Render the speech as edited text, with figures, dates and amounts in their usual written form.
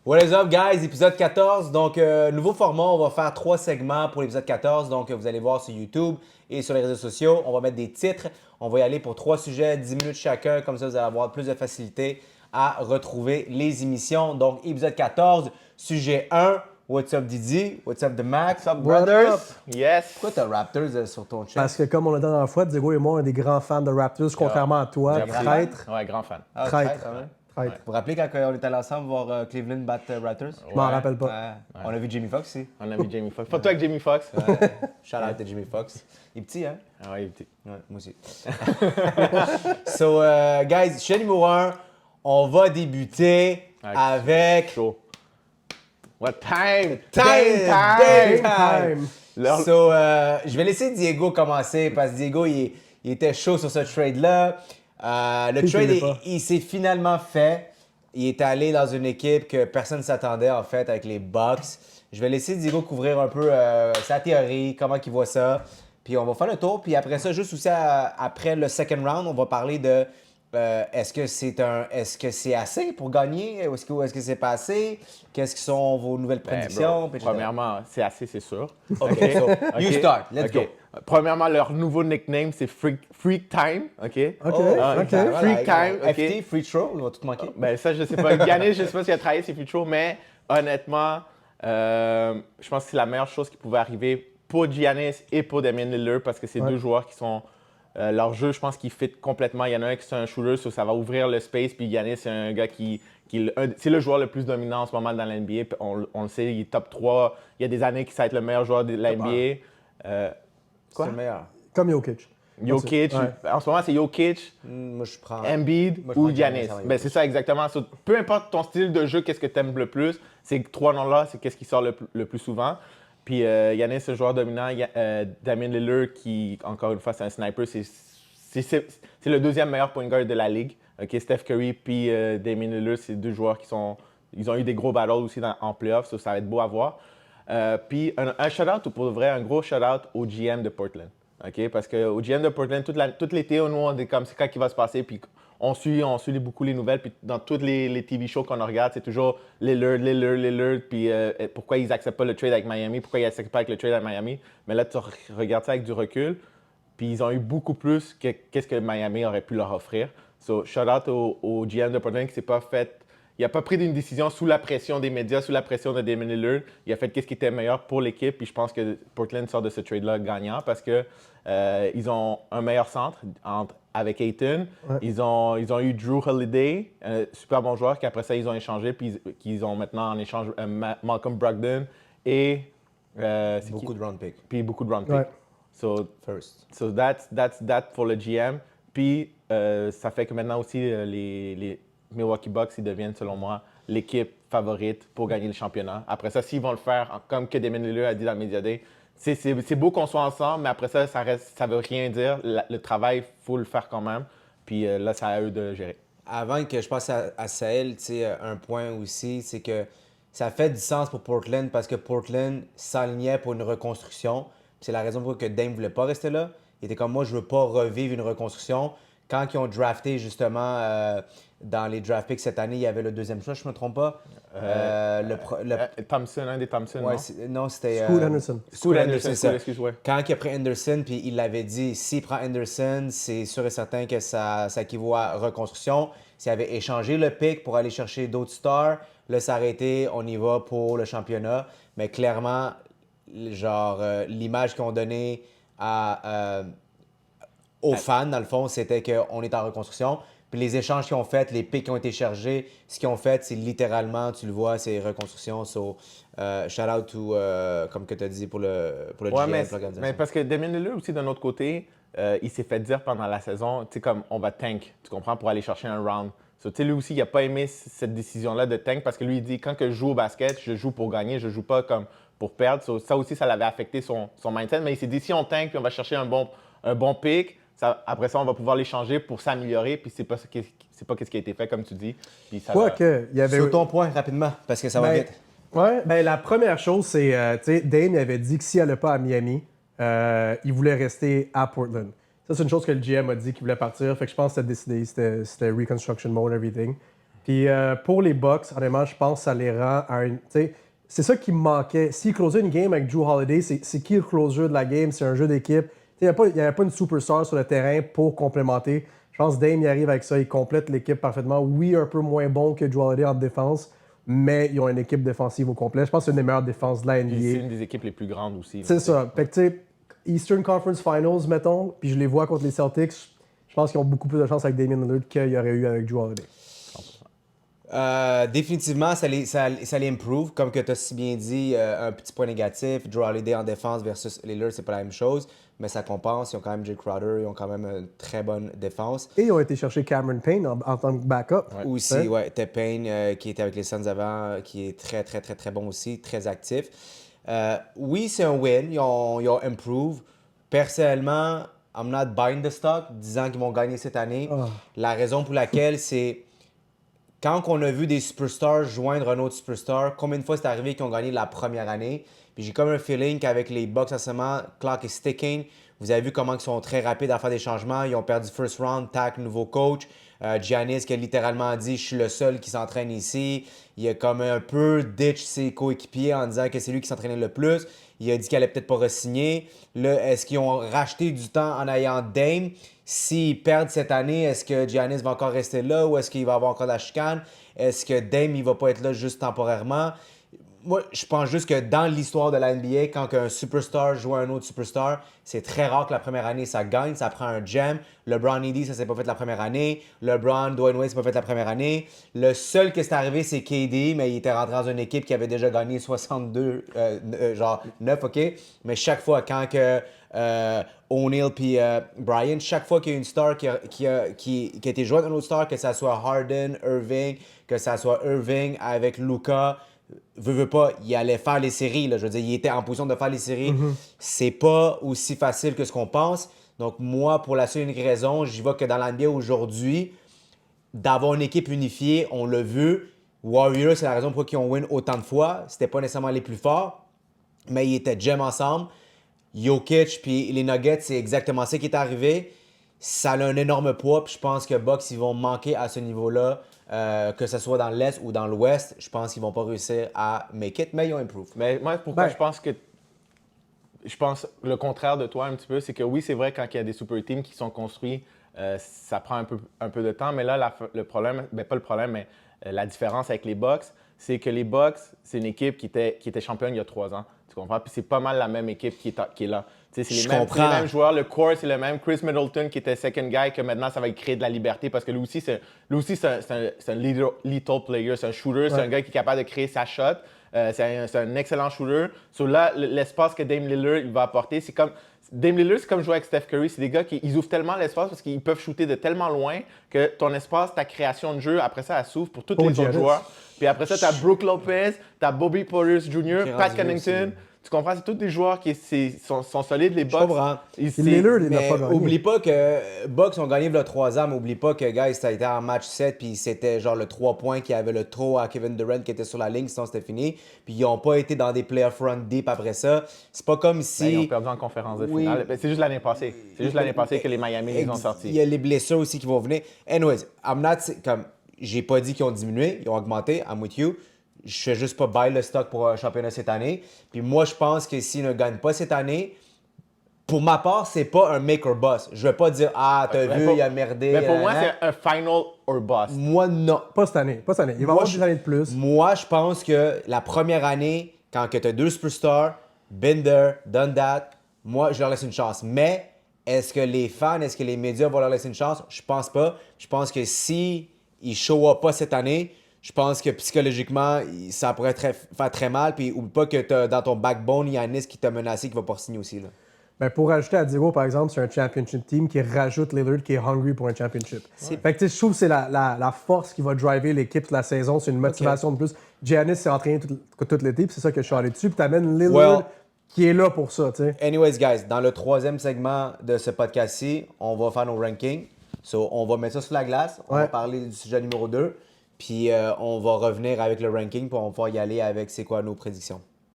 What is up, guys? Épisode 14. Donc, nouveau format, on va faire 3 segments pour l'épisode 14. Donc, vous allez voir sur YouTube et sur les réseaux sociaux. On va mettre des titres. On va y aller pour 3 sujets, 10 minutes chacun. Comme ça, vous allez avoir plus de facilité à retrouver les émissions. Donc, épisode 14, sujet 1. What's up, Didi? What's up, The Max? What's up, What brothers? up? Yes. Pourquoi t'as Raptors sur ton chat? Parce que comme on l'a dit la dernière fois, Diego et moi, on est des grands fans de Raptors, contrairement à toi, Merci. traître. Ouais, grand fan. Ah, traître. quand même. Traître. Vous vous rappelez quand on était allés ensemble voir Cleveland battre Raptors? Je m'en Ouais. rappelle pas. Ouais. On a vu Jamie Foxx aussi. On a vu Jamie Foxx. Pas toi avec Jamie Foxx. Shout out à Jamie Foxx. Il est petit, hein? Ah ouais, il est petit. Ouais, moi aussi. So, guys, sujet numéro 1, on va débuter avec Chaud. What time? Dame time. Time. L'heure- So, je vais laisser Diego commencer parce que Diego, il était chaud sur ce trade-là. Le Il trade, voulait pas. il s'est finalement fait. Il est allé dans une équipe que personne ne s'attendait, en fait, avec les Bucks. Je vais laisser Diego couvrir un peu sa théorie, comment il voit ça. Puis on va faire le tour. Puis après ça, juste aussi après le second round, on va parler de est-ce que c'est assez pour gagner? Ou est-ce que c'est pas assez? Qu'est-ce qui sont vos nouvelles Ben, prédictions? bro, Puis etc. premièrement, c'est assez, c'est sûr. OK, so, you start. Let's OK. go. Premièrement, leur nouveau nickname, c'est Freak Time. OK? OK, Ah, OK. Voilà, Free time, OK. FT, free throw, il va tout manquer. Ben ça, je sais pas. Yannis, je sais pas s'il a travaillé ses futurs, mais honnêtement, je pense que c'est la meilleure chose qui pouvait arriver pour Giannis et pour Damian Lillard parce que c'est Ouais. deux joueurs qui sont... leur jeu, je pense qu'ils fit complètement. Il y en a un qui est un shooter, ça va ouvrir le space. Puis Giannis, c'est un gars c'est le joueur le plus dominant en ce moment dans l'NBA. On le sait, il est top 3. Il y a des années qu'il va être le meilleur joueur de l'NBA. C'est le meilleur. Comme Jokic. Jokic, Ouais. en ce moment, c'est Jokic, Moi, je prends. Embiid Moi, je ou prends Giannis. Giannis avant Ben, c'est ça exactement. So, peu importe ton style de jeu, qu'est-ce que tu aimes le plus, ces trois noms-là, c'est qu'est-ce qui sort le plus souvent. Puis Giannis, c'est un joueur dominant. Damian Lillard, qui, encore une fois, c'est un sniper, c'est le deuxième meilleur point guard de la ligue. Okay, Steph Curry puis Damian Lillard, c'est deux joueurs ils ont eu des gros battles aussi en playoffs, so ça va être beau à voir. Puis un shout-out, pour de vrai, un gros shout-out au GM de Portland. Okay? Parce qu'au GM de Portland, toute l'été, nous, on est comme c'est quand qui va se passer. Puis on suit beaucoup les nouvelles. Puis dans tous les TV shows qu'on regarde, c'est toujours Lillard. Puis pourquoi ils n'acceptent pas le trade avec Miami, pourquoi ils n'acceptent pas avec le trade avec Miami. Mais là, tu regardes ça avec du recul. Puis ils ont eu beaucoup plus que qu'est-ce que Miami aurait pu leur offrir. So, shout out au GM de Portland qui s'est pas fait. Il n'a pas pris une décision sous la pression des médias, sous la pression de Damian Lillard. Il a fait qu'est-ce qui était meilleur pour l'équipe. Puis je pense que Portland sort de ce trade-là gagnant parce que ils ont un meilleur centre avec Ayton. Ouais. Ils ont eu Drew Holiday, un super bon joueur, qu'après ça, ils ont échangé. Puis qu'ils ont maintenant en échange Malcolm Brogdon et c'est Beaucoup qui? de round pick. Puis beaucoup de round pick. Ouais. First. So that's pour le GM. Puis ça fait que maintenant aussi les Milwaukee Bucks ils deviennent selon moi l'équipe favorite pour gagner le championnat. Après ça, s'ils vont le faire comme que Damian Lillard a dit dans le Media Day, c'est beau qu'on soit ensemble, mais après ça, ça veut rien dire. Le travail, il faut le faire quand même. Puis là, c'est à eux de gérer. Avant que je passe à Sahel, tu sais, un point aussi, c'est que ça fait du sens pour Portland parce que Portland s'alignait pour une reconstruction. C'est la raison pour laquelle Dame ne voulait pas rester là. Il était comme moi, je veux pas revivre une reconstruction. Quand ils ont drafté justement dans les draft picks cette année, il y avait le deuxième choix, je ne me trompe pas. Thompson, un des Thompson, Ouais, non? non, c'était. Scoot Henderson. Scoot Henderson, c'est ça. excuse, ouais. Quand il a pris Anderson, puis il l'avait dit, s'il prend Anderson, c'est sûr et certain que ça équivaut à reconstruction. S'il avait échangé le pick pour aller chercher d'autres stars, là, ça aurait été, on y va pour le championnat. Mais clairement, genre, l'image qu'ils ont donnée aux fans, dans le fond, c'était qu'on est en reconstruction. Puis les échanges qu'ils ont fait, les picks qui ont été chargés, ce qu'ils ont fait, c'est littéralement, tu le vois, c'est reconstruction. So, shout out to, comme que tu as dit, pour le Ouais, GM, mais, pour l'organisation. mais parce que Damian Lillard aussi, d'un autre côté, il s'est fait dire pendant la saison, tu sais, comme on va tank, tu comprends, pour aller chercher un round. So, tu sais, lui aussi, il n'a pas aimé cette décision-là de tank parce que lui, il dit, quand que je joue au basket, je joue pour gagner, je joue pas comme pour perdre. So, ça aussi, ça l'avait affecté son mindset. Mais il s'est dit, si on tank puis on va chercher un bon pick, après ça, on va pouvoir l'échanger pour s'améliorer. Puis c'est pas ce qui a été fait, comme tu dis. Puis ça va- Quoique, il y avait. Sur ton point, rapidement, parce que ça va Ben, vite. Ouais, ben la première chose, c'est, tu sais, Dame il avait dit que s'il n'allait pas à Miami, il voulait rester à Portland. Ça, c'est une chose que le GM a dit qu'il voulait partir. Fait que je pense que c'était décidé, c'était Reconstruction Mode, everything. Puis pour les Bucks, honnêtement, je pense que ça les rend à un. C'est ça qui me manquait. S'ils closaient une game avec Drew Holiday, c'est qui le closer de la game? C'est un jeu d'équipe. Il n'y avait pas une superstar sur le terrain pour complémenter. Je pense que Dame y arrive avec ça. Il complète l'équipe parfaitement. Oui, un peu moins bon que Drew Holiday en défense, mais ils ont une équipe défensive au complet. Je pense que c'est une des meilleures défenses de la NBA. C'est une des équipes les plus grandes aussi. C'est ça. Fait que, tu sais, Eastern Conference Finals, mettons, puis je les vois contre les Celtics, je pense qu'ils ont beaucoup plus de chance avec Damian Lillard qu'il y aurait eu avec Drew Holiday. Définitivement, ça les improve. Comme que tu as si bien dit, un petit point négatif. Drew Holiday en défense versus Lillard, c'est pas la même chose. Mais ça compense. Ils ont quand même Jay Crowder. Ils ont quand même une très bonne défense. Et ils ont été chercher Cameron Payne en tant que backup. Aussi, ouais. T'as Payne qui était avec les Suns avant, qui est très, très, très, très bon aussi. Très actif. Oui, c'est un win. Ils ont improve. Personnellement, I'm not buying the stock, disant qu'ils vont gagner cette année. La raison pour laquelle, c'est... Quand on a vu des superstars joindre un autre superstar, combien de fois c'est arrivé qu'ils ont gagné la première année? Puis j'ai comme un feeling qu'avec les Bucks en ce moment, clock is ticking. Vous avez vu comment ils sont très rapides à faire des changements. Ils ont perdu first round, tac, nouveau coach. Giannis qui a littéralement dit « Je suis le seul qui s'entraîne ici ». Il a comme un peu ditch ses coéquipiers en disant que c'est lui qui s'entraînait le plus. Il a dit qu'il allait peut-être pas re-signer. Là, est-ce qu'ils ont racheté du temps en ayant Dame? S'ils perdent cette année, est-ce que Giannis va encore rester là ou est-ce qu'il va avoir encore de la chicane? Est-ce que Dame il va pas être là juste temporairement? Moi, je pense juste que dans l'histoire de la NBA, quand un superstar joue à un autre superstar, c'est très rare que la première année, ça gagne, ça prend un gem. LeBron ED, ça s'est pas fait la première année. LeBron, Dwayne Wade, ça s'est pas fait la première année. Le seul que c'est arrivé, c'est KD, mais il était rentré dans une équipe qui avait déjà gagné 62, genre 9, OK? Mais chaque fois, quand que O'Neal puis Bryant, chaque fois qu'il y a une star qui a été jointe à une autre star, que ça soit Harden, Irving, que ça soit Irving avec Luka, veut pas, il allait faire les séries. Là. Je veux dire, il était en position de faire les séries. C'est pas aussi facile que ce qu'on pense. Donc, moi, pour la seule et unique raison, j'y vois que dans l'NBA aujourd'hui, d'avoir une équipe unifiée, on l'a vu. Warriors, c'est la raison pour laquelle ils ont win autant de fois. C'était pas nécessairement les plus forts, mais ils étaient gem ensemble. Jokic puis les Nuggets, c'est exactement ça qui est arrivé. Ça a un énorme poids, puis je pense que Bucks, ils vont manquer à ce niveau-là. Que ce soit dans l'Est ou dans l'Ouest, je pense qu'ils vont pas réussir à make it, mais ils ont improve. Mais moi, pourquoi je pense le contraire de toi un petit peu, c'est que oui, c'est vrai, quand il y a des super teams qui sont construits, ça prend un peu de temps. Mais là, le problème, pas le problème, mais la différence avec les Bucks, c'est que les Bucks, c'est une équipe qui était championne il y a 3 ans. Tu comprends? Puis c'est pas mal la même équipe qui est là. C'est les mêmes joueurs. Le core, c'est le même. Chris Middleton, qui était second guy, que maintenant, ça va créer de la liberté parce que lui aussi, c'est un lethal player. C'est un shooter. C'est un gars qui est capable de créer sa shot. C'est un excellent shooter. So là, l'espace que Dame Lillard il va apporter, c'est comme... Dame Lillard, c'est comme jouer avec Steph Curry. C'est des gars qui ouvrent tellement l'espace parce qu'ils peuvent shooter de tellement loin que ton espace, ta création de jeu, après ça, elle s'ouvre pour tous les autres joueurs. Puis après ça, tu as Brook Lopez, tu as Bobby Portis Jr., Pat Connaughton. Tu comprends? C'est tous des joueurs qui sont solides, les Bucks. Je comprends. Lillard, il n'a pas gagné. Oublie pas que Bucks ont gagné il y a 3 ans, mais oublie pas que, guys, ça a été en match 7, puis c'était genre le 3 points qui avait le trop à Kevin Durant qui était sur la ligne, sinon c'était fini. Puis ils n'ont pas été dans des playoff run deep après ça. C'est pas comme si... Ils ont perdu en conférence de finale. C'est juste l'année passée. C'est juste l'année passée que les Miami les ont sortis. Il y a les blessures aussi qui vont venir. Anyways, comme j'ai pas dit qu'ils ont diminué, ils ont augmenté, I'm with you. Je fais juste pas buy le stock pour un championnat cette année. Puis moi, je pense que s'ils ne gagnent pas cette année, pour ma part, c'est pas un make or bust. Je vais pas dire « Ah, t'as vu, il a merdé. » Mais pour moi, c'est un final or bust. Moi, non. Pas cette année. Pas cette année. Il va y avoir des années de plus. Moi, je pense que la première année, quand tu as 2 superstars, been there, done that, moi, je leur laisse une chance. Mais est-ce que les fans, est-ce que les médias vont leur laisser une chance? Je pense pas. Je pense que si ils show up pas cette année, je pense que psychologiquement, ça pourrait faire très mal. Puis oublie pas que tu as dans ton backbone Giannis qui t'a menacé, qui va pas signer aussi. Là. Ben pour rajouter à Diego, par exemple, c'est un championship team qui rajoute Lillard qui est hungry pour un championship. Fait que je trouve que c'est la force qui va driver l'équipe toute la saison. C'est une motivation de plus. Giannis s'est entraîné toute l'été, puis c'est ça que je suis allé dessus. Puis t'amènes Lillard qui est là pour ça. T'sais. Anyways, guys, dans le 3e segment de ce podcast-ci, on va faire nos rankings. So, on va mettre ça sur la glace. On va parler du sujet numéro 2. Puis on va revenir avec le ranking, puis on va pouvoir y aller avec c'est quoi nos prédictions.